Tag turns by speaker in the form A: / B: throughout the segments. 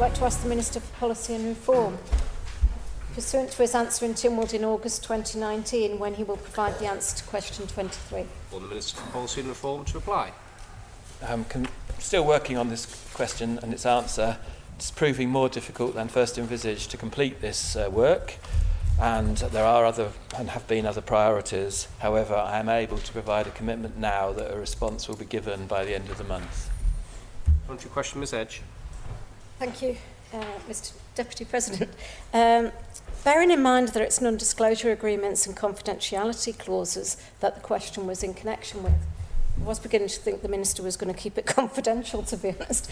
A: like to ask the Minister for Policy and Reform, pursuant to his answer in Tynwald in August 2019, when he will provide the answer to question 23.
B: For the Minister for Policy and Reform to reply.
C: Still working on this question and its answer. It's proving more difficult than first envisaged to complete this work, and there are other and have been other priorities. However, I am able to provide a commitment now that a response will be given by the end of the month.
B: Country question, Ms Edge.
A: Thank you, Mr Deputy President. Bearing in mind that it's non-disclosure agreements and confidentiality clauses that the question was in connection with, I was beginning to think the Minister was going to keep it confidential, to be honest.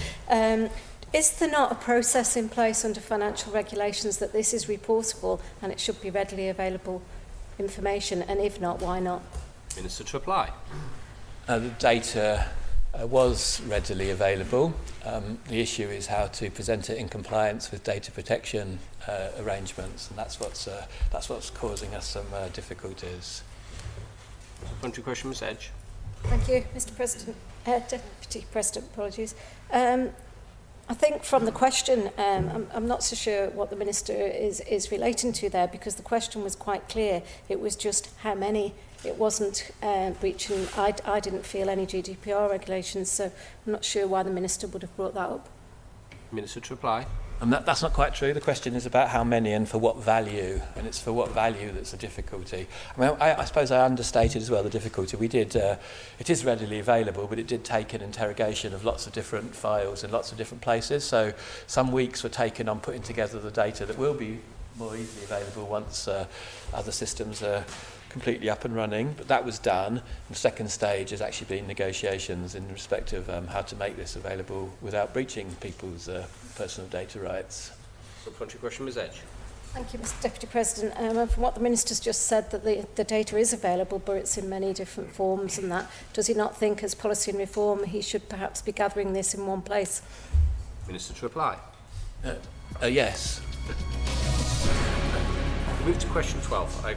A: Is there not a process in place under financial regulations that this is reportable and it should be readily available information? And if not, why not?
B: Minister to reply.
C: The data was readily available. The issue is how to present it in compliance with data protection arrangements, and that's what's causing us some difficulties.
B: Country question, Ms Edge.
A: Thank you, Mr President. Deputy President, apologies. I think from the question, I'm not so sure what the Minister is relating to there, because the question was quite clear. It was just how many. It wasn't breaching. I didn't feel any GDPR regulations, so I'm not sure why the Minister would have brought that up.
B: Minister to reply.
C: And that's not quite true. The question is about how many and for what value, and it's for what value that's the difficulty. I mean, I suppose I understated as well the difficulty. We did, it is readily available, but it did take an interrogation of lots of different files in lots of different places. So some weeks were taken on putting together the data that will be more easily available once other systems are completely up and running, but that was done. The second stage has actually been negotiations in respect of how to make this available without breaching people's personal data rights.
B: Supplementary question, Ms Edge.
A: Thank you, Mr Deputy President. From what the Minister's just said, that the data is available, but it's in many different forms and that. Does he not think, as Policy and Reform, he should perhaps be gathering this in one place?
B: Minister to reply.
C: Yes.
B: We move to question 12.